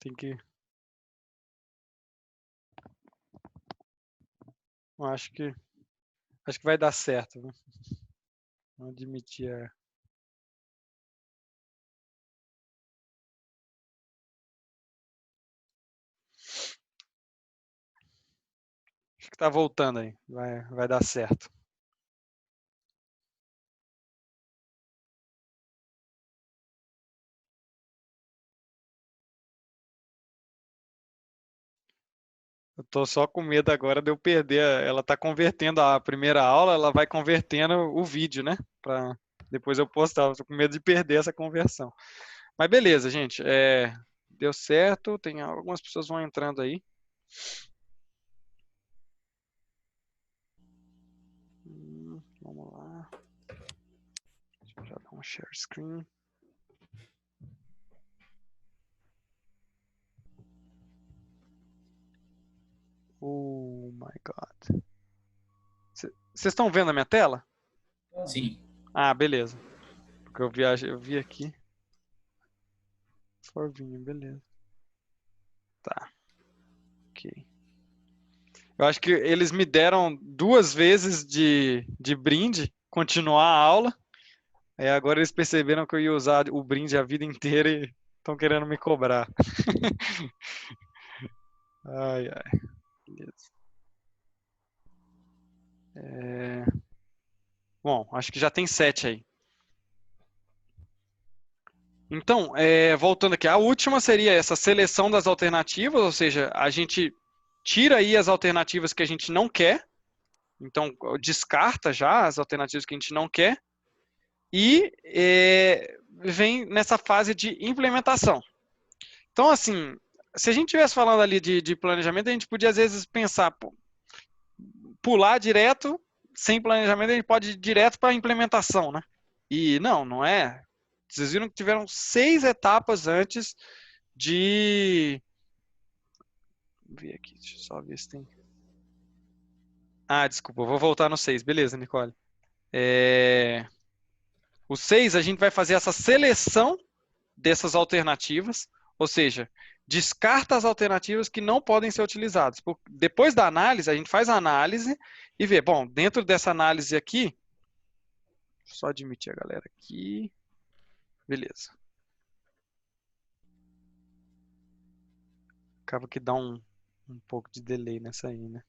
tem que... Acho que vai dar certo, né? Não admitir a... Acho que tá voltando aí. Vai dar certo. Eu tô só com medo agora de eu perder. Ela tá convertendo a primeira aula, ela vai convertendo o vídeo, né? Pra depois eu postar. Eu tô com medo de perder essa conversão. Mas beleza, gente. Deu certo. Tem algumas pessoas vão entrando aí. Vamos lá. Deixa eu já dar um share screen. Oh my God. Vocês estão vendo a minha tela? Sim. Ah, beleza. Porque eu vi aqui. Forvinho, beleza. Tá. Ok. Eu acho que eles me deram 2 vezes de brinde, continuar a aula. Aí agora eles perceberam que eu ia usar o brinde a vida inteira e estão querendo me cobrar. Ai, ai. Beleza. Bom, acho que já tem 7 aí. Então, voltando aqui, a última seria essa seleção das alternativas, ou seja, a gente tira aí as alternativas que a gente não quer, então descarta já as alternativas que a gente não quer, e vem nessa fase de implementação. Então, assim, se a gente estivesse falando ali de planejamento, a gente podia às vezes pensar, pular direto, sem planejamento, a gente pode ir direto para a implementação, né? E não é. Vocês viram que tiveram 6 etapas antes de... Vou ver aqui, deixa eu só ver se tem... Ah, desculpa, eu vou voltar no 6. Beleza, Nicole. O 6, a gente vai fazer essa seleção dessas alternativas, ou seja, descarta as alternativas que não podem ser utilizadas. Depois da análise, a gente faz a análise e vê, bom, dentro dessa análise aqui, só admitir a galera aqui, beleza. Acaba que dá um pouco de delay nessa aí, né?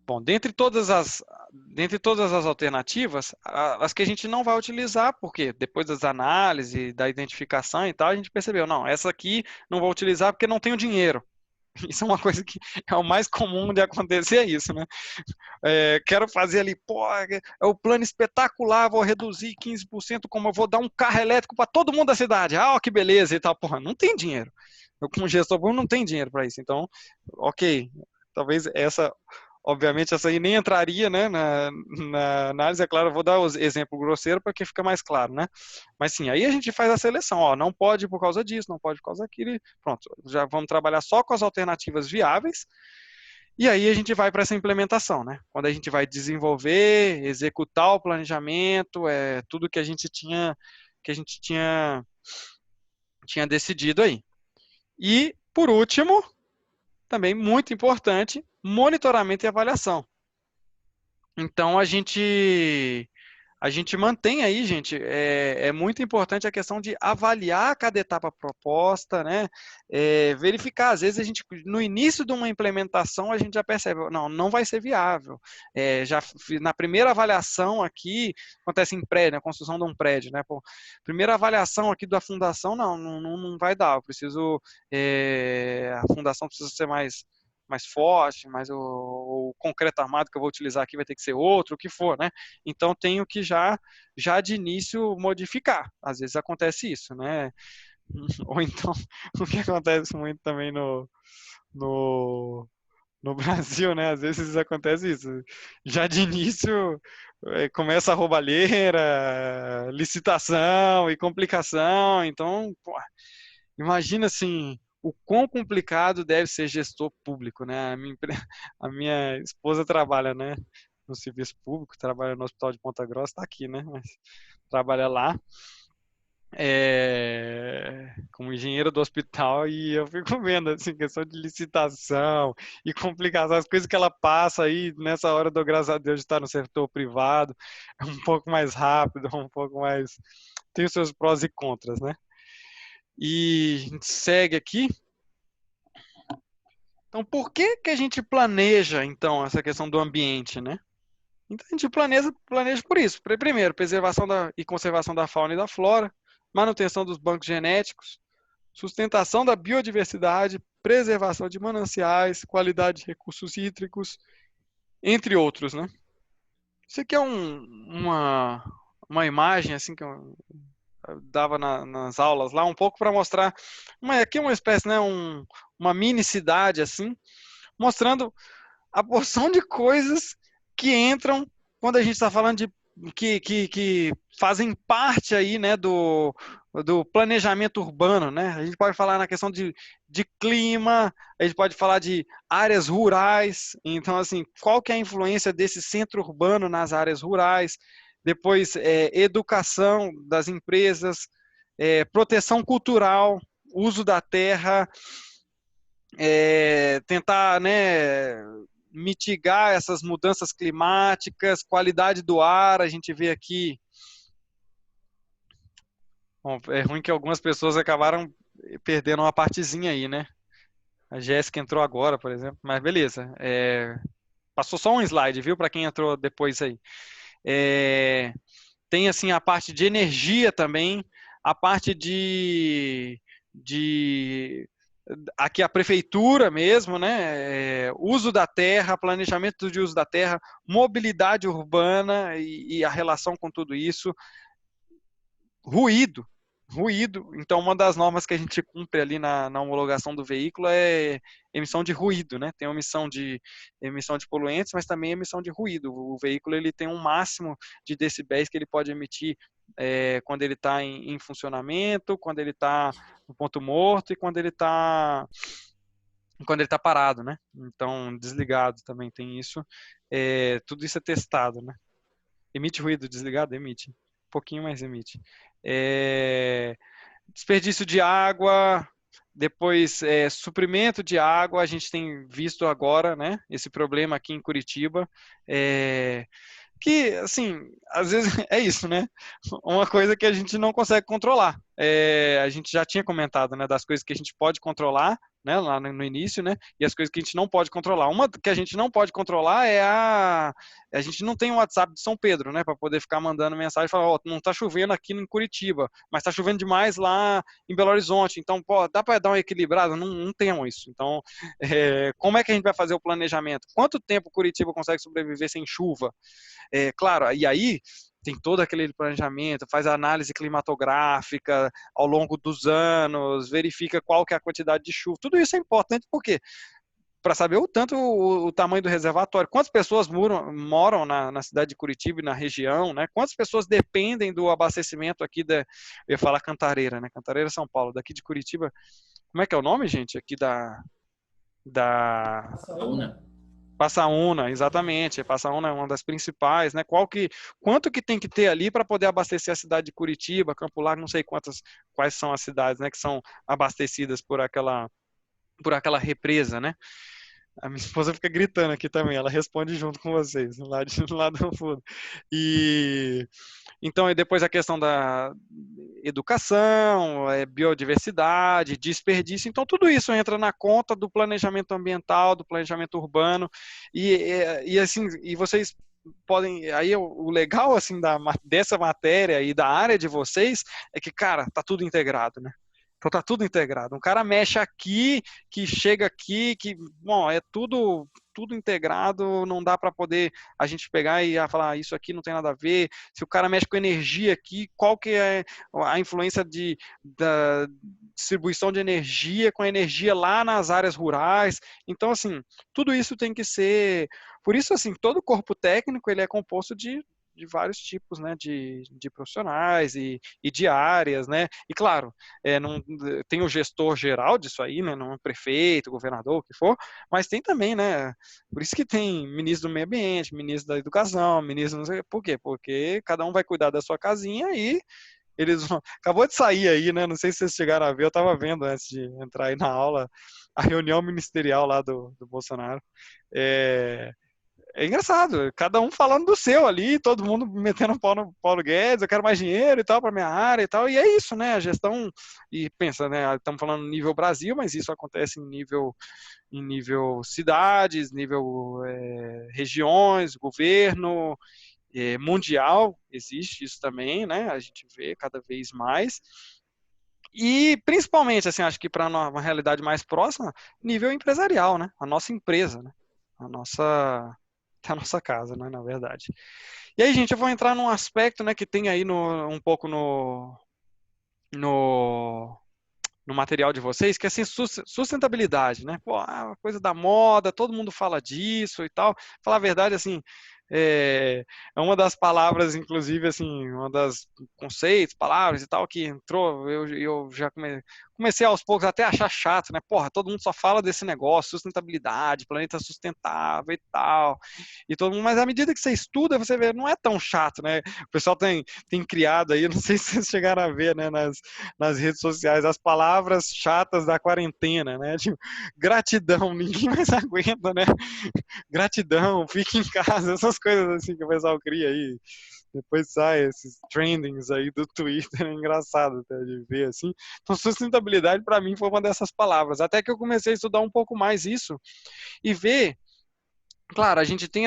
Bom, dentre todas as alternativas, as que a gente não vai utilizar, porque depois das análises, da identificação e tal, a gente percebeu, não, essa aqui não vou utilizar porque não tenho dinheiro. Isso é uma coisa que é o mais comum de acontecer, é isso, né? Quero fazer ali, pô, é o plano espetacular, vou reduzir 15%, como eu vou dar um carro elétrico para todo mundo da cidade. Ah, ó, que beleza e tal. Porra, não tem dinheiro. Eu, como gestor público, não tem dinheiro para isso. Então, ok, talvez essa, obviamente, essa aí nem entraria, né, na análise. É claro, eu vou dar o exemplo grosseiro para que fique mais claro, né? Mas sim, aí a gente faz a seleção, ó, não pode por causa disso, não pode por causa daquilo, e pronto, já vamos trabalhar só com as alternativas viáveis. E aí a gente vai para essa implementação, né? Quando a gente vai desenvolver, executar o planejamento, tudo que a gente tinha decidido aí. E, por último, também muito importante, monitoramento e avaliação. Então a gente mantém aí, gente, é muito importante a questão de avaliar cada etapa proposta, né? Verificar, às vezes a gente, no início de uma implementação, a gente já percebe, não vai ser viável. Na primeira avaliação aqui, acontece em prédio, né? Construção de um prédio, né? Pô, primeira avaliação aqui da fundação, não vai dar, eu preciso, a fundação precisa ser mais forte, mas o concreto armado que eu vou utilizar aqui vai ter que ser outro, o que for, né? Então tenho que já de início modificar. Às vezes acontece isso, né? Ou então o que acontece muito também no Brasil, né? Às vezes acontece isso. Já de início começa a roubalheira, licitação e complicação. Então, pô, imagina assim, o quão complicado deve ser gestor público, né? A minha esposa trabalha, né, no serviço público, trabalha no Hospital de Ponta Grossa, está aqui, né? Mas trabalha lá. como engenheiro do hospital, e eu fico vendo, assim, questão de licitação e complicação, as coisas que ela passa aí nessa hora, eu dou graças a Deus de estar no setor privado, é um pouco mais rápido, um pouco mais, tem os seus prós e contras, né? E a gente segue aqui. Então, por que que a gente planeja, então, essa questão do ambiente, né? Então, a gente planeja por isso. Primeiro, preservação e conservação da fauna e da flora, manutenção dos bancos genéticos, sustentação da biodiversidade, preservação de mananciais, qualidade de recursos hídricos, entre outros, né? Isso aqui é uma imagem assim que eu dava nas aulas lá, um pouco para mostrar, aqui é uma espécie, né, uma mini cidade assim, mostrando a porção de coisas que entram quando a gente está falando de que fazem parte aí, né, do planejamento urbano, né? A gente pode falar na questão de clima, a gente pode falar de áreas rurais. Então, assim, qual que é a influência desse centro urbano nas áreas rurais? Depois, educação das empresas, proteção cultural, uso da terra, tentar, né, mitigar essas mudanças climáticas, qualidade do ar, a gente vê aqui. Bom, é ruim que algumas pessoas acabaram perdendo uma partezinha aí, né? A Jéssica entrou agora, por exemplo, mas beleza. Passou só um slide, viu? Para quem entrou depois aí. É, tem assim a parte de energia também, a parte de aqui a prefeitura mesmo, né? Uso da terra, planejamento de uso da terra, mobilidade urbana e a relação com tudo isso, ruído. Ruído, então uma das normas que a gente cumpre ali na homologação do veículo é emissão de ruído, né? Tem emissão de poluentes, mas também emissão de ruído. O veículo ele tem um máximo de decibéis que ele pode emitir quando ele está em funcionamento, quando ele está no ponto morto e quando ele está parado, né? Então desligado também tem isso. Tudo isso é testado, né? Emite ruído desligado? Emite. Um pouquinho mais emite. Desperdício de água, depois suprimento de água, a gente tem visto agora, né, esse problema aqui em Curitiba, que, assim, às vezes é isso, né? Uma coisa que a gente não consegue controlar. A gente já tinha comentado, né, das coisas que a gente pode controlar, né, lá no início, né, e as coisas que a gente não pode controlar. Uma que a gente não pode controlar é a gente não tem o WhatsApp de São Pedro, né, para poder ficar mandando mensagem e falar, ó, não tá chovendo aqui em Curitiba, mas tá chovendo demais lá em Belo Horizonte. Então, pô, dá para dar uma equilibrada? Não, não temos isso. Então, como é que a gente vai fazer o planejamento? Quanto tempo Curitiba consegue sobreviver sem chuva? Claro, e aí tem todo aquele planejamento, faz a análise climatográfica ao longo dos anos, verifica qual que é a quantidade de chuva. Tudo isso é importante porque para saber o tamanho do reservatório, quantas pessoas moram na cidade de Curitiba e na região, né? Quantas pessoas dependem do abastecimento aqui eu ia falar Cantareira, né? Cantareira, São Paulo, daqui de Curitiba. Como é que é o nome, gente? Aqui da Saúna. Passaúna, exatamente. Passaúna é uma das principais, né? Quanto que tem que ter ali para poder abastecer a cidade de Curitiba, Campo Largo, não sei quais são as cidades, né, que são abastecidas por aquela represa, né? A minha esposa fica gritando aqui também, ela responde junto com vocês, lá do fundo. E então, e depois a questão da educação, biodiversidade, desperdício. Então, tudo isso entra na conta do planejamento ambiental, do planejamento urbano. E assim, e vocês podem. Aí o legal assim dessa matéria e da área de vocês é que, cara, tá tudo integrado, né? Então tá tudo integrado. Um cara mexe aqui, que chega aqui, que, bom, é tudo integrado, não dá para poder a gente pegar e falar isso aqui não tem nada a ver. Se o cara mexe com energia aqui, qual que é a influência da distribuição de energia com a energia lá nas áreas rurais? Então, assim, tudo isso tem que ser. Por isso, assim, todo corpo técnico ele é composto de vários tipos, né, de profissionais e de áreas, né, e claro, não, tem o gestor geral disso aí, né, não é prefeito, governador, o que for, mas tem também, né, por isso que tem ministro do meio ambiente, ministro da educação, ministro não sei, por quê? Porque cada um vai cuidar da sua casinha acabou de sair aí, né? Não sei se vocês chegaram a ver, eu estava vendo antes de entrar aí na aula, a reunião ministerial lá do Bolsonaro. É, é engraçado, cada um falando do seu ali, todo mundo metendo um pau no Paulo Guedes, eu quero mais dinheiro e tal para minha área e tal, e é isso, né? A gestão, e pensa, né? Estamos falando nível Brasil, mas isso acontece em nível cidades, nível regiões, governo, mundial, existe isso também, né? A gente vê cada vez mais. E principalmente, assim, acho que para uma realidade mais próxima, nível empresarial, né? A nossa empresa, né? A nossa, a nossa casa, né? Na verdade. E aí, gente, eu vou entrar num aspecto, né, que tem aí um pouco no, no material de vocês, que é assim, sustentabilidade, né? Pô, uma coisa da moda, todo mundo fala disso e tal. Falar a verdade, assim, é uma das palavras, inclusive, assim, uma das conceitos, palavras e tal, que entrou, eu já comecei aos poucos até a achar chato, né? Porra, todo mundo só fala desse negócio, sustentabilidade, planeta sustentável e tal, e todo mundo, mas à medida que você estuda, você vê, não é tão chato, né? O pessoal tem criado aí, não sei se vocês chegaram a ver, né, nas redes sociais, as palavras chatas da quarentena, né? Tipo, gratidão, ninguém mais aguenta, né? Gratidão, fique em casa, essas coisas assim que o pessoal cria aí. Depois sai esses trendings aí do Twitter, é engraçado até de ver assim. Então, sustentabilidade para mim foi uma dessas palavras. Até que eu comecei a estudar um pouco mais isso e ver. Claro, a gente tem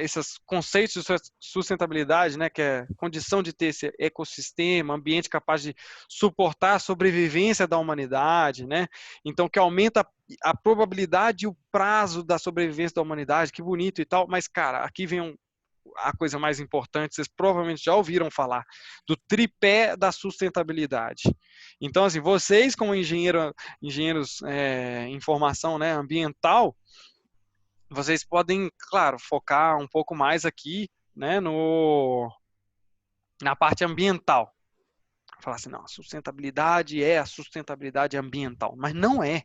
esses conceitos de sustentabilidade, né, que é condição de ter esse ecossistema, ambiente capaz de suportar a sobrevivência da humanidade, né? Então, que aumenta a probabilidade e o prazo da sobrevivência da humanidade, que bonito e tal. Mas, cara, aqui vem a coisa mais importante, vocês provavelmente já ouviram falar, do tripé da sustentabilidade. Então, assim, vocês como engenheiros em formação, né, ambiental, vocês podem, claro, focar um pouco mais aqui, né, na parte ambiental. Falar assim, não, a sustentabilidade é a sustentabilidade ambiental, mas não é.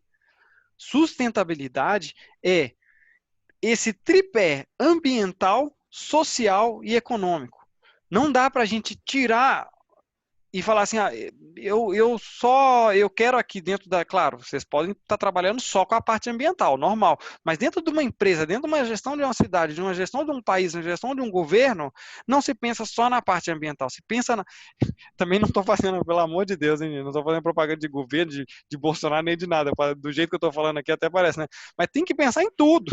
Sustentabilidade é esse tripé ambiental, social e econômico. Não dá para a gente tirar e falar assim, eu quero aqui dentro da, claro, vocês podem estar trabalhando só com a parte ambiental, normal, mas dentro de uma empresa, dentro de uma gestão de uma cidade, de uma gestão de um país, uma gestão de um governo, não se pensa só na parte ambiental, se pensa também não estou fazendo, pelo amor de Deus, hein, não estou fazendo propaganda de governo, de Bolsonaro, nem de nada, do jeito que eu estou falando aqui até parece, né? Mas tem que pensar em tudo,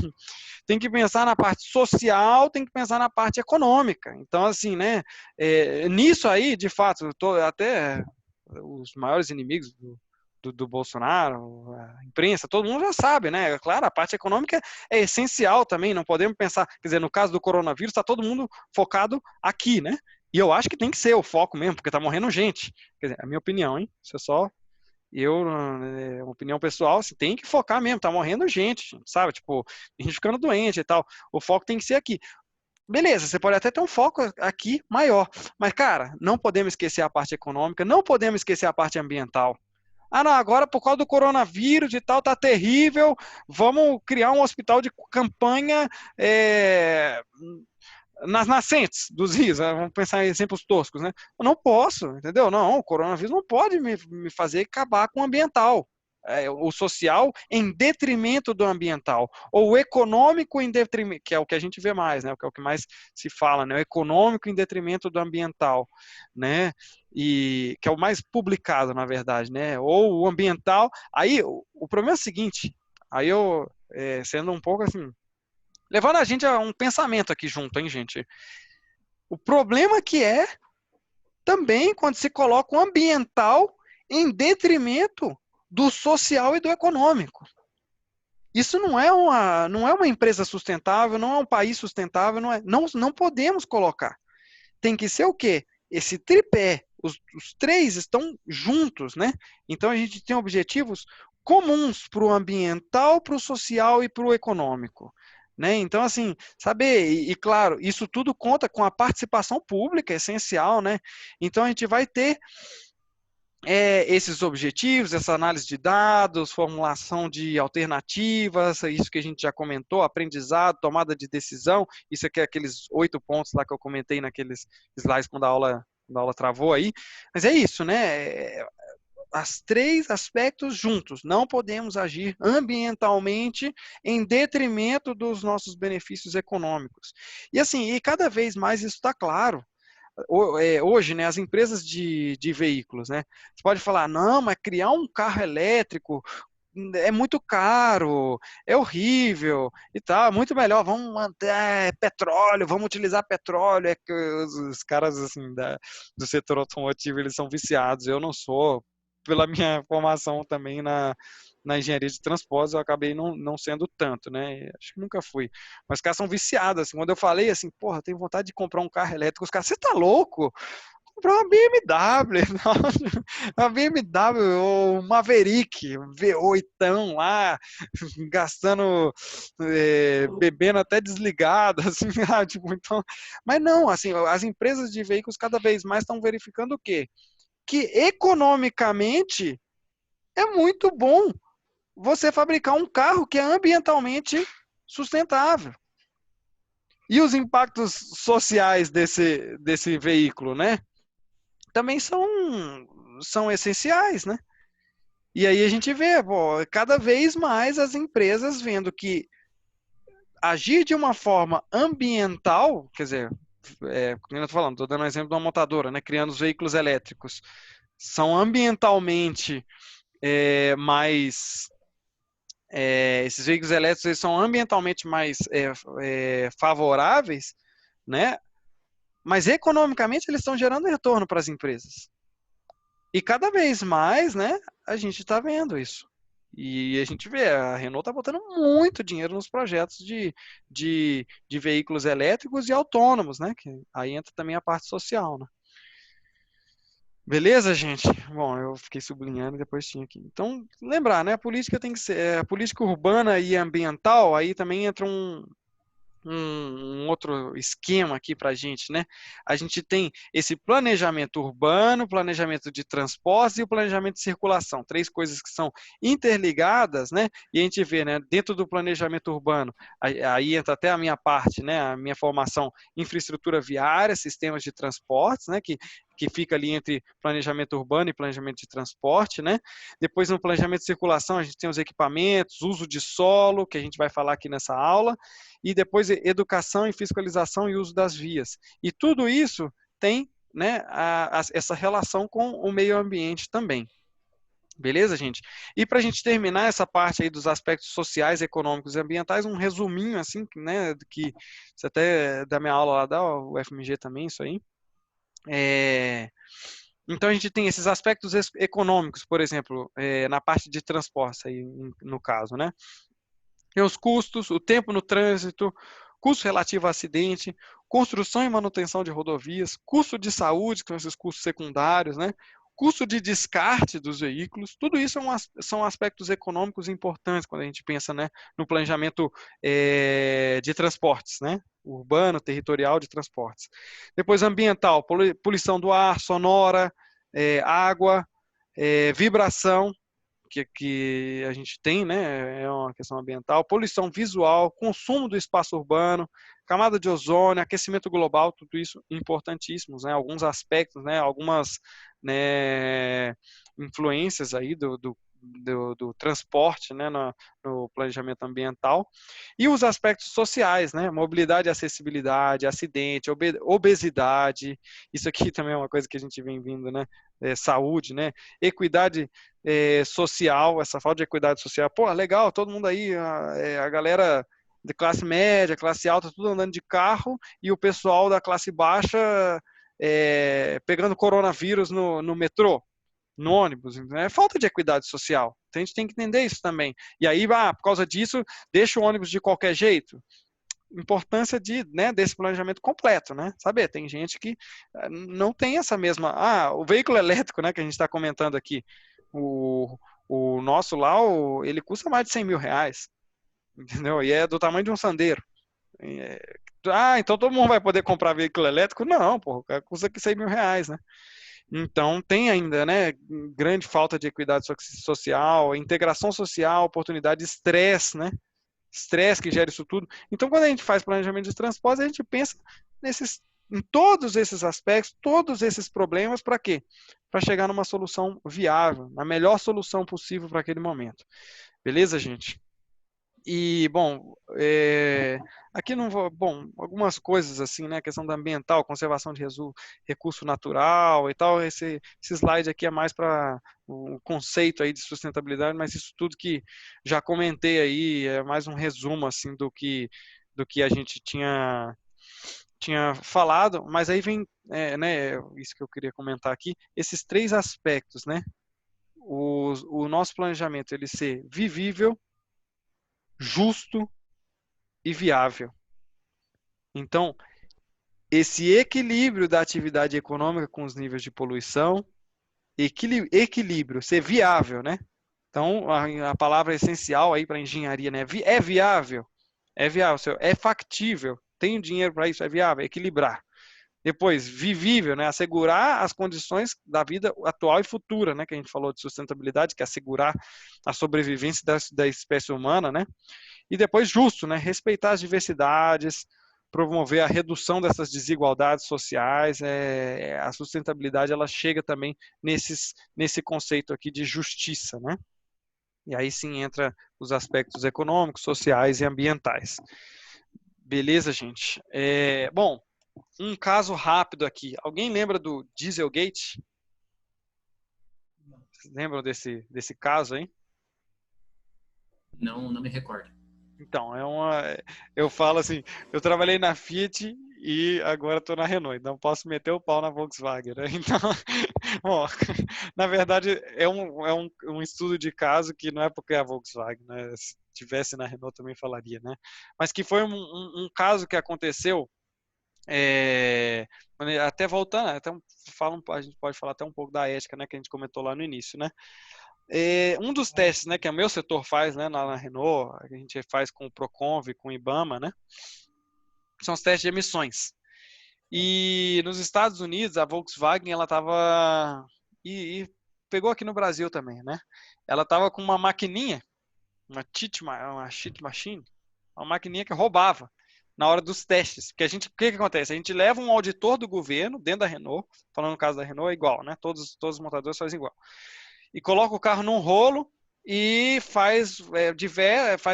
tem que pensar na parte social, tem que pensar na parte econômica. Então, assim, né, nisso aí, de fato, eu tô até os maiores inimigos do Bolsonaro, a imprensa, todo mundo já sabe, né? Claro, a parte econômica é essencial também, não podemos pensar, quer dizer, no caso do coronavírus, está todo mundo focado aqui, né? E eu acho que tem que ser o foco mesmo, porque tá morrendo gente. Quer dizer, é a minha opinião, hein? Isso é só uma opinião pessoal, assim, tem que focar mesmo, tá morrendo gente, sabe? Tipo, a gente ficando doente e tal. O foco tem que ser aqui. Beleza, você pode até ter um foco aqui maior, mas, cara, não podemos esquecer a parte econômica, não podemos esquecer a parte ambiental. Ah, não, agora por causa do coronavírus e tal, tá terrível, vamos criar um hospital de campanha nas nascentes dos rios, né? Vamos pensar em exemplos toscos, né? Eu não posso, entendeu? Não, o coronavírus não pode me fazer acabar com o ambiental. O social em detrimento do ambiental, ou o econômico em detrimento, que é o que a gente vê mais, né? Que é o que mais se fala, né? O econômico em detrimento do ambiental, né? E que é o mais publicado, na verdade, né? Ou o ambiental. Aí o problema é o seguinte, aí eu sendo um pouco assim, levando a gente a um pensamento aqui junto, hein, gente? O problema que é também quando se coloca o ambiental em detrimento do social e do econômico. Isso não é uma empresa sustentável, não é um país sustentável, não podemos colocar. Tem que ser o quê? Esse tripé, os três estão juntos, né? Então a gente tem objetivos comuns para o ambiental, para o social e para o econômico. Né? Então, assim, saber, claro, isso tudo conta com a participação pública, é essencial, né? Então a gente vai ter esses objetivos, essa análise de dados, formulação de alternativas, isso que a gente já comentou, aprendizado, tomada de decisão, isso aqui é aqueles 8 pontos lá que eu comentei naqueles slides quando a aula a aula travou aí, mas é isso, né? As três aspectos juntos. Não podemos agir ambientalmente em detrimento dos nossos benefícios econômicos. E assim, e cada vez mais isso está claro. Hoje, né, as empresas de veículos, né? Você pode falar, não, mas criar um carro elétrico é muito caro, é horrível e tal, muito melhor, vamos manter petróleo, vamos utilizar petróleo, é que os caras assim do setor automotivo, eles são viciados, eu não sou, pela minha formação também na engenharia de transportes, eu acabei não sendo tanto, né, acho que nunca fui, mas os caras são viciados, assim, quando eu falei assim, porra, tenho vontade de comprar um carro elétrico, os caras, você tá louco? Comprar uma BMW, uma BMW ou uma Maverick, V8 lá, gastando, bebendo até desligado, assim, tipo, então, mas não, assim, as empresas de veículos cada vez mais estão verificando o quê? Que economicamente é muito bom você fabricar um carro que é ambientalmente sustentável. E os impactos sociais desse veículo, né? Também são essenciais, né? E aí a gente vê, pô, cada vez mais as empresas vendo que agir de uma forma ambiental, quer dizer, como eu estou falando, estou dando um exemplo de uma montadora, né, criando os veículos elétricos, são ambientalmente mais esses veículos elétricos eles são ambientalmente mais favoráveis, né? Mas economicamente eles estão gerando retorno para as empresas. E cada vez mais, né, a gente está vendo isso. E a gente vê, a Renault está botando muito dinheiro nos projetos de veículos elétricos e autônomos, né? Que aí entra também a parte social, né? Beleza, gente? Bom, eu fiquei sublinhando e depois tinha aqui. Então, lembrar, né? A política tem que ser, a política urbana e ambiental, aí também entra um outro esquema aqui para a gente, né? A gente tem esse planejamento urbano, planejamento de transportes e o planejamento de circulação, três coisas que são interligadas, né? E a gente vê, né? Dentro do planejamento urbano, aí entra até a minha parte, né? A minha formação, infraestrutura viária, sistemas de transportes, né? Que fica ali entre planejamento urbano e planejamento de transporte, né? Depois, no planejamento de circulação, a gente tem os equipamentos, uso de solo, que a gente vai falar aqui nessa aula, e depois educação e fiscalização e uso das vias. E tudo isso tem, né, essa relação com o meio ambiente também. Beleza, gente? E para a gente terminar essa parte aí dos aspectos sociais, econômicos e ambientais, um resuminho assim, né, que isso até da minha aula lá da UFMG também, isso aí. Então a gente tem esses aspectos econômicos, por exemplo, na parte de transporte aí, no caso, né? Tem os custos, o tempo no trânsito, custo relativo a acidente, construção e manutenção de rodovias, custo de saúde, que são esses custos secundários, né? Custo de descarte dos veículos, tudo isso são aspectos econômicos importantes quando a gente pensa, né, no planejamento de transportes, né? Urbano, territorial de transportes. Depois ambiental, poluição do ar, sonora, água, vibração, que a gente tem, né? É uma questão ambiental, poluição visual, consumo do espaço urbano, camada de ozônio, aquecimento global, tudo isso importantíssimos, né? Alguns aspectos, né? Algumas, né, influências aí do transporte, né, no planejamento ambiental, e os aspectos sociais, né, mobilidade e acessibilidade, acidente, obesidade, isso aqui também é uma coisa que a gente vem vindo, né, saúde, né, equidade social, essa falta de equidade social, pô, legal, todo mundo aí, a galera de classe média, classe alta, tudo andando de carro, e o pessoal da classe baixa pegando coronavírus no metrô, no ônibus, né? É falta de equidade social. Então a gente tem que entender isso também. E aí, por causa disso, deixa o ônibus de qualquer jeito. Importância né, desse planejamento completo, né? Saber, tem gente que não tem essa mesma. O veículo elétrico, né, que a gente está comentando aqui, o nosso lá, ele custa mais de 100 mil reais, entendeu? E é do tamanho de um Sandero. Então todo mundo vai poder comprar veículo elétrico? Não, pô, custa aqui 100 mil reais, né? Então, tem ainda, né, grande falta de equidade social, integração social, oportunidade, estresse, né? Estresse que gera isso tudo. Então, quando a gente faz planejamento de transporte, a gente pensa nesses em todos esses aspectos, todos esses problemas, para quê? Para chegar numa solução viável, na melhor solução possível para aquele momento. Beleza, gente? E, bom, aqui não vou. Bom, algumas coisas assim, né? Questão da ambiental, conservação de recurso natural e tal. Esse slide aqui é mais para o conceito aí de sustentabilidade, mas isso tudo que já comentei aí é mais um resumo assim do que a gente tinha falado, mas aí vem, né, isso que eu queria comentar aqui, esses três aspectos, né? O nosso planejamento ele ser vivível, justo e viável. Então, esse equilíbrio da atividade econômica com os níveis de poluição, equilíbrio, ser viável, né? Então, a palavra essencial aí para engenharia, né? É viável, é factível, tem dinheiro para isso, é viável, equilibrar. Depois, vivível, né? Assegurar as condições da vida atual e futura, né? Que a gente falou de sustentabilidade, que é assegurar a sobrevivência da espécie humana, né? E depois, justo, né? Respeitar as diversidades, promover a redução dessas desigualdades sociais. A sustentabilidade ela chega também nesse conceito aqui de justiça, né? E aí sim entra os aspectos econômicos, sociais e ambientais. Beleza, gente? Bom, um caso rápido aqui. Alguém lembra do Dieselgate? Vocês lembram desse caso aí? Não, não me recordo. Então, eu falo assim, eu trabalhei na Fiat e agora estou na Renault, então posso meter o pau na Volkswagen, né? Então, bom, na verdade é um estudo de caso que não é porque é a Volkswagen, né? Se tivesse na Renault também falaria, né? Mas que foi um caso que aconteceu, até voltando, a gente pode falar até um pouco da ética, né? Que a gente comentou lá no início, né? Um dos testes, né, que o meu setor faz, né, na Renault, a gente faz com o Proconv, com o IBAMA, né, são os testes de emissões. E nos Estados Unidos, a Volkswagen, ela estava e pegou aqui no Brasil também, né? Ela estava com uma maquininha, uma cheat machine, uma maquininha que roubava na hora dos testes. Porque o que acontece? A gente leva um auditor do governo dentro da Renault, falando no caso da Renault, é igual, né? Todos os montadores fazem igual. E coloca o carro num rolo e faz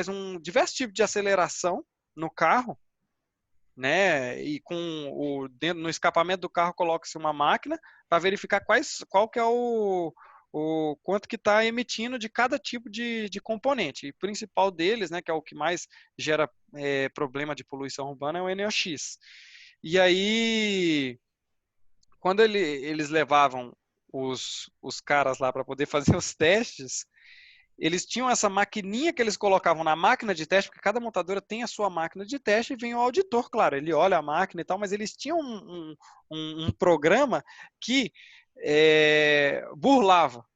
um diversos tipos de aceleração no carro, né? E dentro no escapamento do carro coloca-se uma máquina para verificar qual que é o quanto que está emitindo de cada tipo de componente. E o principal deles, né, que é o que mais gera problema de poluição urbana, é o NOx. E aí, quando eles levavam os caras lá para poder fazer os testes, eles tinham essa maquininha que eles colocavam na máquina de teste, porque cada montadora tem a sua máquina de teste e vem o auditor, claro, ele olha a máquina e tal, mas eles tinham um programa que burlava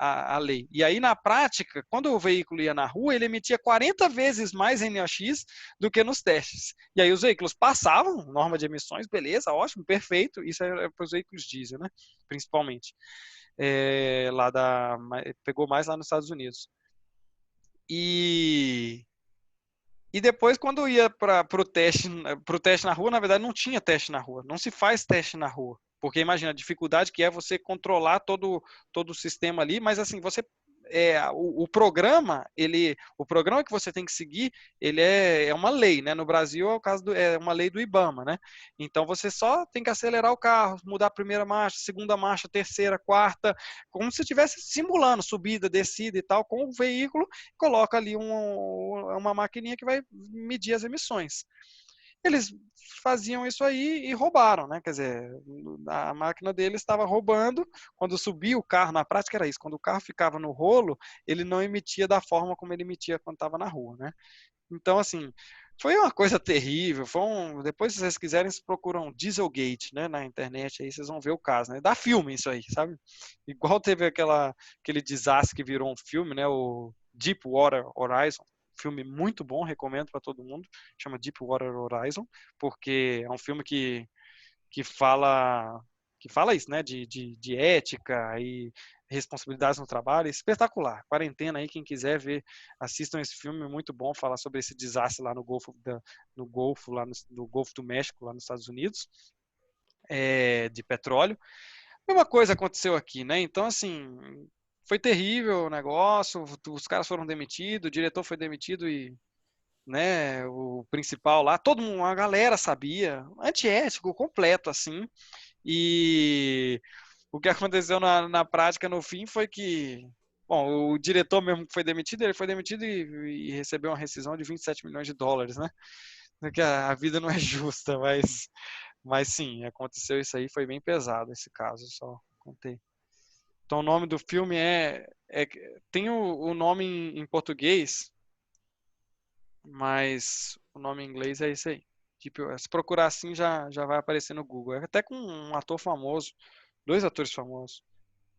a lei. E aí, na prática, quando o veículo ia na rua, ele emitia 40 vezes mais NOx do que nos testes. E aí os veículos passavam, norma de emissões, beleza, ótimo, perfeito, isso é para os veículos diesel, né? Principalmente. Pegou mais lá nos Estados Unidos. E depois, quando ia para o teste na rua, na verdade não tinha teste na rua. Não se faz teste na rua. Porque imagina a dificuldade que é você controlar todo o sistema ali, mas assim, o programa, o programa que você tem que seguir, ele é uma lei, né? No Brasil é o caso é uma lei do IBAMA, né? Então você só tem que acelerar o carro, mudar a primeira marcha, segunda marcha, terceira, quarta, como se estivesse simulando subida, descida e tal, com o veículo, coloca ali uma maquininha que vai medir as emissões. Eles faziam isso aí e roubaram, né? Quer dizer, a máquina deles estava roubando. Quando subia o carro, na prática era isso. Quando o carro ficava no rolo, ele não emitia da forma como ele emitia quando estava na rua, né? Então, assim, foi uma coisa terrível. Depois, se vocês quiserem, vocês procuram Dieselgate, né, na internet, aí vocês vão ver o caso, né? Dá filme isso aí, sabe? Igual teve aquele desastre que virou um filme, né? O Deepwater Horizon. Filme muito bom, recomendo para todo mundo. Chama Deepwater Horizon, porque é um filme que fala que fala isso, né? De ética e responsabilidades no trabalho. Espetacular. Quarentena aí, quem quiser ver, assistam esse filme, muito bom, falar sobre esse desastre lá no Golfo, no Golfo do México, lá nos Estados Unidos. de petróleo. Mesma coisa aconteceu aqui, né? Então, assim, foi terrível o negócio, os caras foram demitidos, o diretor foi demitido e, né, o principal lá, todo mundo, a galera sabia, antiético completo, assim. E o que aconteceu na prática no fim foi que, bom, o diretor mesmo que foi demitido, ele foi demitido e recebeu uma rescisão de 27 milhões de dólares, né? Porque a vida não é justa, mas sim, aconteceu isso aí, foi bem pesado esse caso, só contei. Então o nome do filme tem o nome em português, mas o nome em inglês é esse aí. Tipo, se procurar assim já vai aparecer no Google. É até com um ator famoso, dois atores famosos.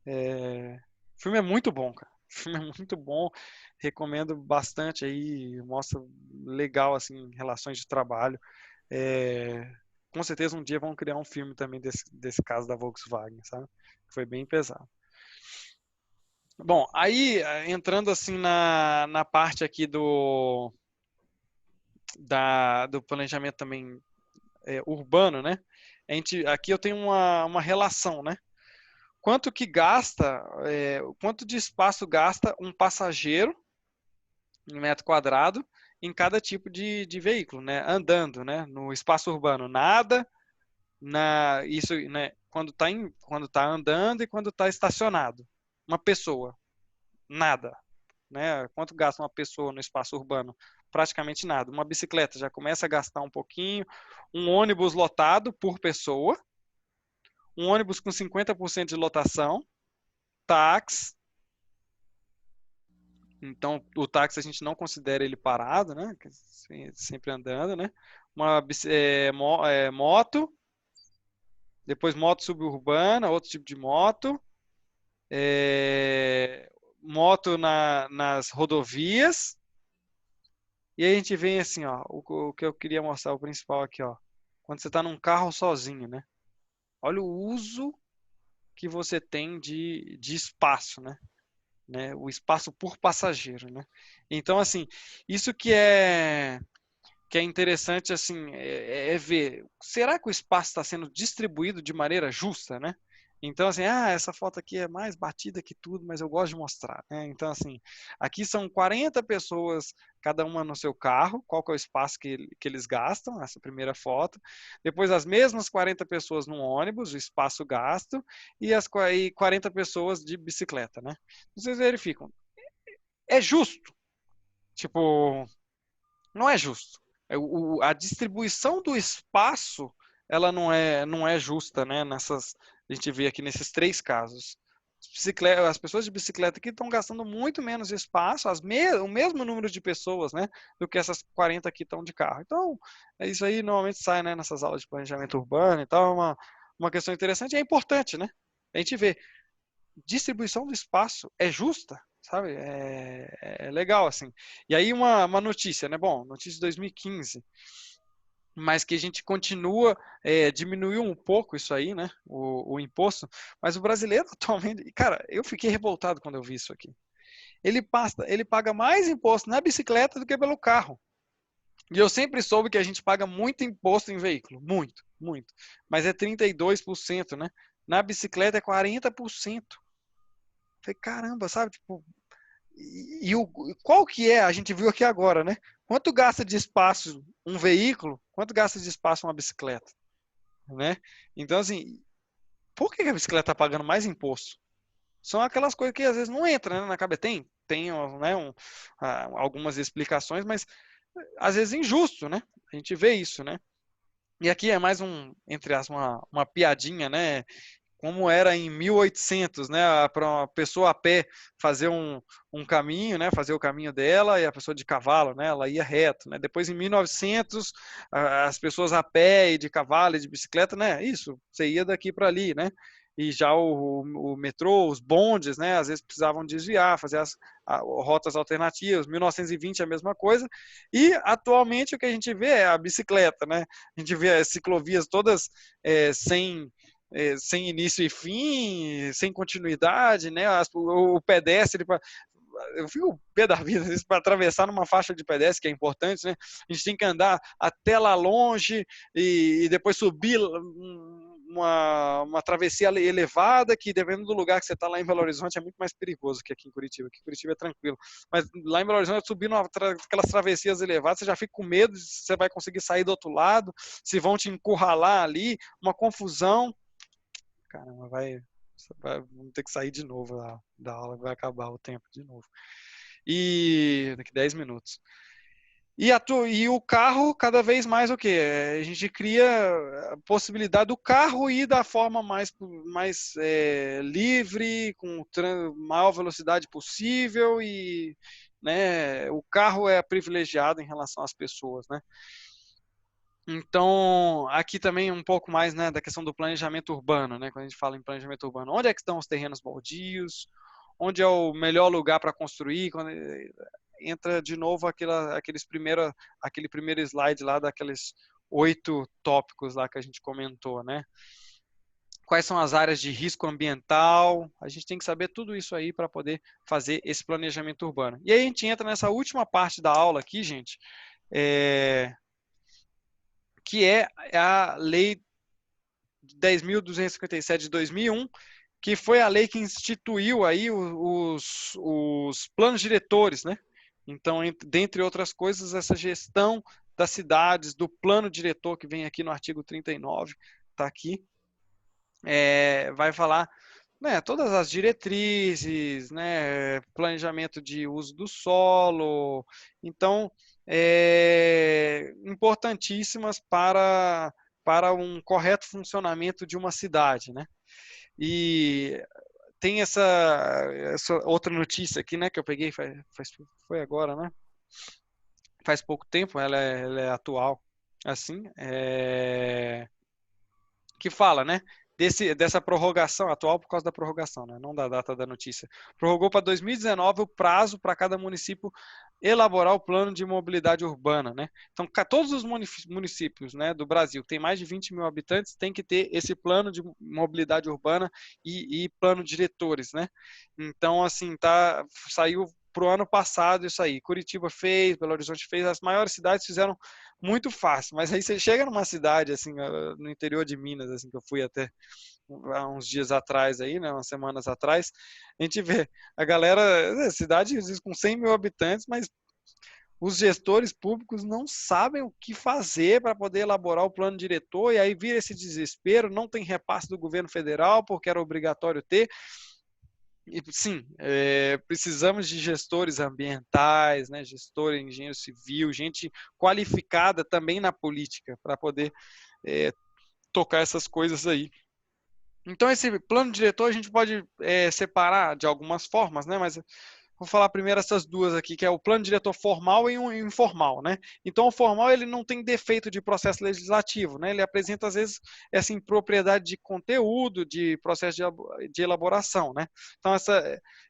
O filme é muito bom, cara. O filme é muito bom. Recomendo bastante aí. Mostra legal assim relações de trabalho. É, com certeza um dia vão criar um filme também desse caso da Volkswagen, sabe? Foi bem pesado. Bom, aí entrando assim na parte aqui do planejamento também urbano, né? Aqui eu tenho uma relação, né? Quanto que gasta, quanto de espaço gasta um passageiro em metro quadrado em cada tipo de veículo, né? Andando, né? No espaço urbano, nada, isso, né? Quando tá andando e quando está estacionado. Uma pessoa, nada, né? Quanto gasta uma pessoa no espaço urbano? Praticamente nada. Uma bicicleta já começa a gastar um pouquinho. Um ônibus lotado por pessoa. Um ônibus com 50% de lotação. Táxi. Então, o táxi a gente não considera ele parado, né? Sempre andando, né? Moto. Depois moto suburbana, outro tipo de moto. É, moto nas rodovias. E aí a gente vem assim, ó, o que eu queria mostrar, o principal aqui, ó. Quando você está num carro sozinho, né? Olha o uso que você tem de espaço, né? O espaço por passageiro, né? Então, assim, isso que é interessante, assim, é ver, será que o espaço está sendo distribuído de maneira justa, né? Então, assim, essa foto aqui é mais batida que tudo, mas eu gosto de mostrar, né? Então, assim, aqui são 40 pessoas, cada uma no seu carro, qual que é o espaço que eles gastam, essa primeira foto. Depois, as mesmas 40 pessoas no ônibus, o espaço gasto, e 40 pessoas de bicicleta, né? Vocês verificam, é justo? Tipo, não é justo. A distribuição do espaço, ela não é justa, né? A gente vê aqui nesses três casos. As pessoas de bicicleta aqui estão gastando muito menos espaço, o mesmo número de pessoas, né? Do que essas 40 que estão de carro. Então, isso aí normalmente sai, né, nessas aulas de planejamento urbano e tal, uma questão interessante e é importante, né? A gente vê, distribuição do espaço é justa, sabe? É legal, assim. E aí uma notícia, né? Bom, notícia de 2015, mas que a gente continua, diminuiu um pouco isso aí, né? O imposto, mas o brasileiro atualmente, cara, eu fiquei revoltado quando eu vi isso aqui. Ele paga mais imposto na bicicleta do que pelo carro. E eu sempre soube que a gente paga muito imposto em veículo, muito, muito. Mas é 32%, né? Na bicicleta é 40%. Falei, caramba, sabe? Tipo, qual que é? A gente viu aqui agora, né? Quanto gasta de espaço um veículo? Quanto gasta de espaço uma bicicleta? Né? Então, assim, por que a bicicleta está pagando mais imposto? São aquelas coisas que às vezes não entram, né, na cabeça. Tem né, algumas explicações, mas às vezes injusto, né? A gente vê isso, né? E aqui é mais entre aspas, uma piadinha, né? Como era em 1800, né, para uma pessoa a pé fazer um caminho, né, fazer o caminho dela e a pessoa de cavalo, né, ela ia reto, né. Depois em 1900 as pessoas a pé e de cavalo e de bicicleta, né, isso, você ia daqui para ali, né. E já o metrô, os bondes, né, às vezes precisavam desviar, fazer as rotas alternativas. 1920 a mesma coisa. E atualmente o que a gente vê é a bicicleta, né. A gente vê as ciclovias todas sem início e fim, sem continuidade, né? O pedestre, eu fico o pé da vida para atravessar numa faixa de pedestre, que é importante, né? A gente tem que andar até lá longe e depois subir uma travessia elevada, que dependendo do lugar que você está lá em Belo Horizonte é muito mais perigoso que aqui em Curitiba. Aqui em Curitiba é tranquilo. Mas lá em Belo Horizonte, subindo aquelas travessias elevadas, você já fica com medo se você vai conseguir sair do outro lado, se vão te encurralar ali, uma confusão. Caramba, vamos ter que sair de novo da aula, vai acabar o tempo de novo. E daqui 10 minutos. E o carro, cada vez mais o quê? A gente cria a possibilidade do carro ir da forma mais livre, com maior velocidade possível, e né, o carro é privilegiado em relação às pessoas, né? Então, aqui também um pouco mais, né, da questão do planejamento urbano, né? Quando a gente fala em planejamento urbano, onde é que estão os terrenos baldios? Onde é o melhor lugar para construir? Entra de novo aquele primeiro slide lá daqueles 8 tópicos lá que a gente comentou, né? Quais são as áreas de risco ambiental? A gente tem que saber tudo isso aí para poder fazer esse planejamento urbano. E aí a gente entra nessa última parte da aula aqui, gente, que é a Lei 10.257 de 2001, que foi a lei que instituiu aí os planos diretores, né? Então, dentre outras coisas, essa gestão das cidades, do plano diretor, que vem aqui no artigo 39, está aqui, vai falar, né, todas as diretrizes, né, planejamento de uso do solo, então, importantíssimas para um correto funcionamento de uma cidade, né? E tem essa outra notícia aqui, né, que eu peguei, foi agora, né? Faz pouco tempo, ela é atual, assim, que fala, né, dessa prorrogação, atual por causa da prorrogação, né, não da data da notícia. Prorrogou para 2019 o prazo para cada município elaborar o plano de mobilidade urbana, né? Então, todos os municípios, né, do Brasil, que tem mais de 20 mil habitantes, tem que ter esse plano de mobilidade urbana e plano diretores, né? Então, assim, saiu para o ano passado isso aí. Curitiba fez, Belo Horizonte fez, as maiores cidades fizeram muito fácil, mas aí você chega numa cidade, assim, no interior de Minas, assim, que eu fui até há uns dias atrás aí, né, umas semanas atrás, a gente vê a galera, cidade às vezes com 100 mil habitantes, mas os gestores públicos não sabem o que fazer para poder elaborar o plano diretor, e aí vira esse desespero, não tem repasse do governo federal, porque era obrigatório ter. E, sim, precisamos de gestores ambientais, né, gestor, engenheiro civil, gente qualificada também na política para poder tocar essas coisas aí. Então, esse plano diretor a gente pode separar de algumas formas, né, mas vou falar primeiro essas duas aqui, que é o plano diretor formal e o informal, né? Então, o formal ele não tem defeito de processo legislativo, né? Ele apresenta às vezes essa impropriedade de conteúdo, de processo de elaboração, né? Então,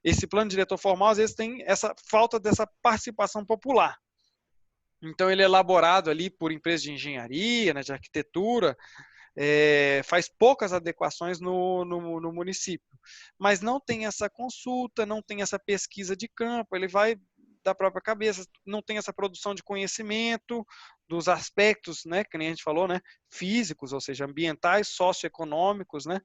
esse plano diretor formal às vezes tem essa falta dessa participação popular. Então, ele é elaborado ali por empresas de engenharia, né, de arquitetura, faz poucas adequações no município, mas não tem essa consulta, não tem essa pesquisa de campo, ele vai da própria cabeça, não tem essa produção de conhecimento dos aspectos, né, que nem a gente falou, né, físicos, ou seja, ambientais, socioeconômicos, né,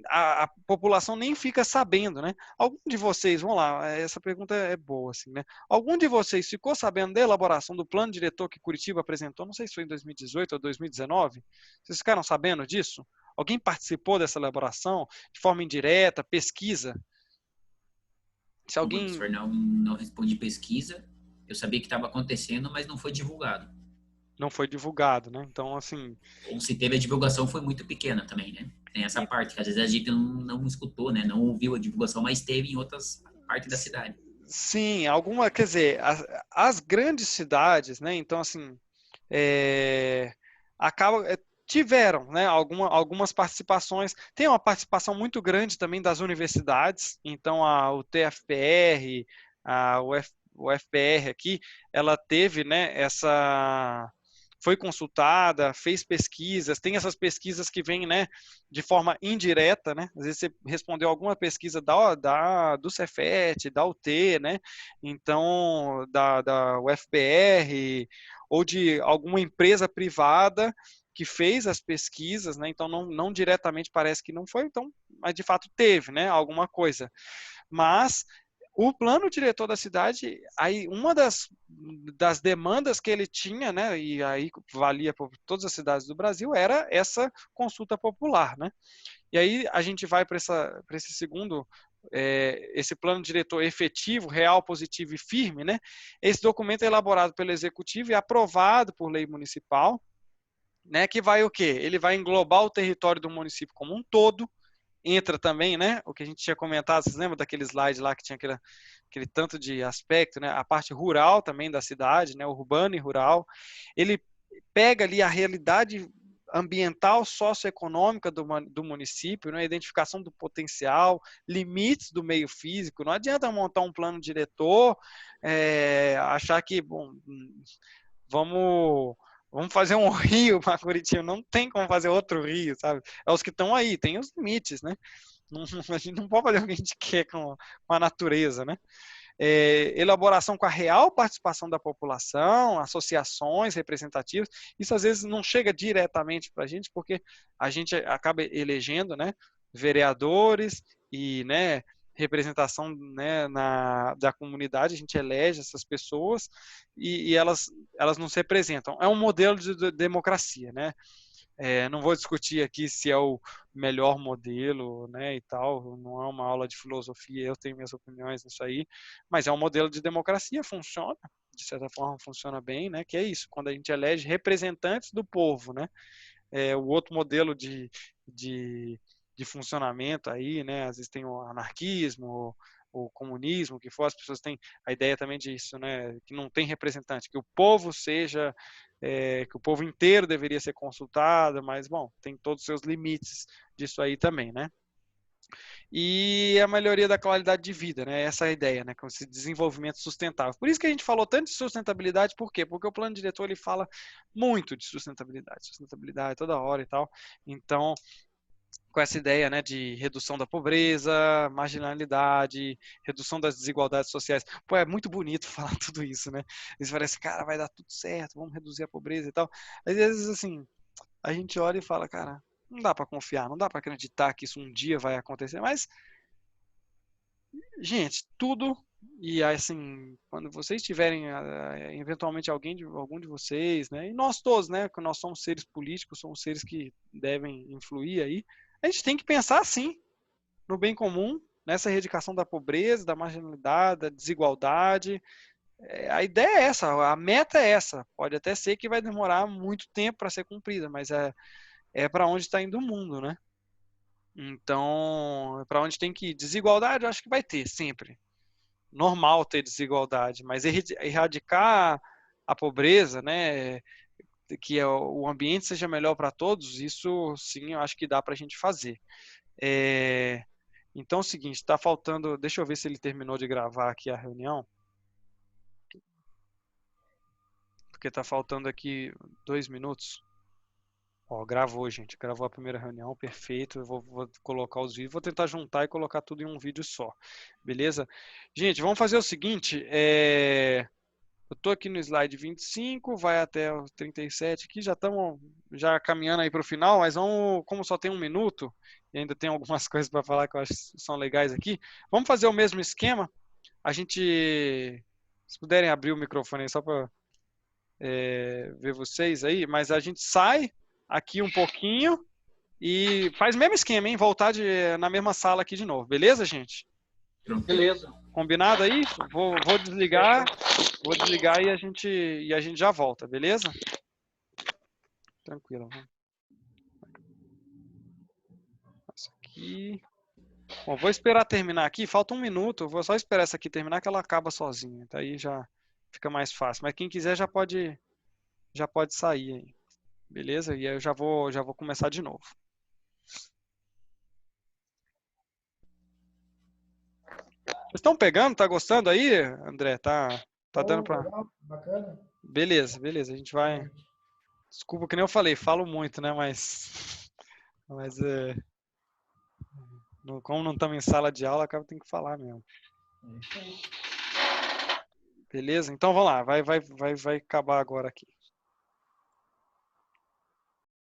a população nem fica sabendo, né? Algum de vocês, vamos lá, essa pergunta é boa, assim, né? Algum de vocês ficou sabendo da elaboração do plano diretor que Curitiba apresentou, não sei se foi em 2018 ou 2019? Vocês ficaram sabendo disso? Alguém participou dessa elaboração de forma indireta, pesquisa? Se Bom, alguém professor, não respondi pesquisa. Eu sabia que estava acontecendo, mas não foi divulgado. não foi divulgado, né? Então, assim, Ou se teve a divulgação, foi muito pequena também, né? Tem essa e, parte, que às vezes a gente não escutou, né? Não ouviu a divulgação, mas teve em outras partes da cidade. sim, quer dizer, as grandes cidades, né? Então, assim, é, acaba, tiveram, né, algumas participações. Tem uma participação muito grande também das universidades. Então, o TFPR, o FPR aqui, ela teve, né, foi consultada, fez pesquisas, tem essas pesquisas que vêm, né, de forma indireta, né? Às vezes você respondeu alguma pesquisa do Cefet, da UT, né? Então, da UFPR, ou de alguma empresa privada que fez as pesquisas, né? Então não diretamente parece que não foi, então, mas de fato teve, né? Alguma coisa. Mas o plano diretor da cidade, aí uma das demandas que ele tinha, né, e aí valia por todas as cidades do Brasil, era essa consulta popular, né? E aí a gente vai para esse segundo, esse plano diretor efetivo, real, positivo e firme, né? Esse documento é elaborado pelo Executivo e aprovado por lei municipal, né? Que vai o quê? Ele vai englobar o território do município como um todo, entra também, né, o que a gente tinha comentado, vocês lembram daquele slide lá que tinha aquele tanto de aspecto, né, a parte rural também da cidade, né, urbano e rural. Ele pega ali a realidade ambiental, socioeconômica do município, né, a identificação do potencial, limites do meio físico. Não adianta montar um plano diretor, achar que, bom, vamos fazer um rio para Curitiba. Não tem como fazer outro rio, sabe? É os que estão aí, tem os limites, né? Não, a gente não pode fazer o que a gente quer com a natureza, né? Elaboração com a real participação da população, associações representativas. Isso às vezes não chega diretamente para a gente, porque a gente acaba elegendo, né, vereadores e, né, representação, né, da comunidade, a gente elege essas pessoas e elas nos representam. É um modelo de democracia, né? Não vou discutir aqui se é o melhor modelo, né, e tal, não é uma aula de filosofia, eu tenho minhas opiniões nisso aí, mas é um modelo de democracia, funciona, de certa forma funciona bem, né, que é isso, quando a gente elege representantes do povo, né, o outro modelo de, de funcionamento aí, né, às vezes tem o anarquismo, o comunismo, que for, as pessoas têm a ideia também disso, né, que não tem representante, que o povo seja, que o povo inteiro deveria ser consultado, mas, bom, tem todos os seus limites disso aí também, né. E a melhoria da qualidade de vida, né? Essa é a ideia, né? Com esse desenvolvimento sustentável. Por isso que a gente falou tanto de sustentabilidade, por quê? Porque o plano diretor ele fala muito de sustentabilidade toda hora e tal. Então, com essa ideia, né, de redução da pobreza, marginalidade, redução das desigualdades sociais. Pô, é muito bonito falar tudo isso, né? Eles parecem, cara, vai dar tudo certo, vamos reduzir a pobreza e tal. Às vezes, assim, a gente olha e fala, cara, não dá para confiar, não dá para acreditar que isso um dia vai acontecer, mas gente, tudo e assim, quando vocês tiverem eventualmente algum de vocês, né, e nós todos, né, que nós somos seres políticos, somos seres que devem influir aí, a gente tem que pensar assim, no bem comum, nessa erradicação da pobreza, da marginalidade, da desigualdade. A ideia é essa, a meta é essa. Pode até ser que vai demorar muito tempo para ser cumprida, mas é para onde está indo o mundo, né? Então, para onde tem que ir? Desigualdade, eu acho que vai ter sempre. Normal ter desigualdade, mas erradicar a pobreza, né, que o ambiente seja melhor para todos, isso sim, eu acho que dá para a gente fazer. Então é o seguinte, está faltando, deixa eu ver se ele terminou de gravar aqui a reunião, porque está faltando aqui 2 minutos. Ó, gravou, gente, gravou a primeira reunião, perfeito, eu vou colocar os vídeos, vou tentar juntar e colocar tudo em um vídeo só, beleza? Gente, vamos fazer o seguinte, eu estou aqui no slide 25, vai até o 37 aqui, já estamos já caminhando aí para o final, mas vamos, como só tem 1 minuto, e ainda tem algumas coisas para falar que eu acho que são legais aqui, vamos fazer o mesmo esquema, a gente, se puderem abrir o microfone aí só para ver vocês aí, mas a gente sai aqui um pouquinho e faz o mesmo esquema, hein? Voltar na mesma sala aqui de novo, beleza, gente? Beleza. Combinado aí? Vou desligar e a gente já volta, beleza? Tranquilo. Isso aqui. Bom, vou esperar terminar aqui. Falta 1 minuto. Vou só esperar essa aqui terminar que ela acaba sozinha. Daí já fica mais fácil. Mas quem quiser já pode sair aí. Beleza? E aí eu já vou começar de novo. Vocês estão pegando? Tá gostando aí, André? Tá dando para? Legal, bacana. Beleza. A gente vai. Desculpa que nem eu falei, falo muito, né? Mas como não estamos em sala de aula, acaba tendo que falar mesmo. É isso aí. Beleza? Então vamos lá, vai acabar agora aqui.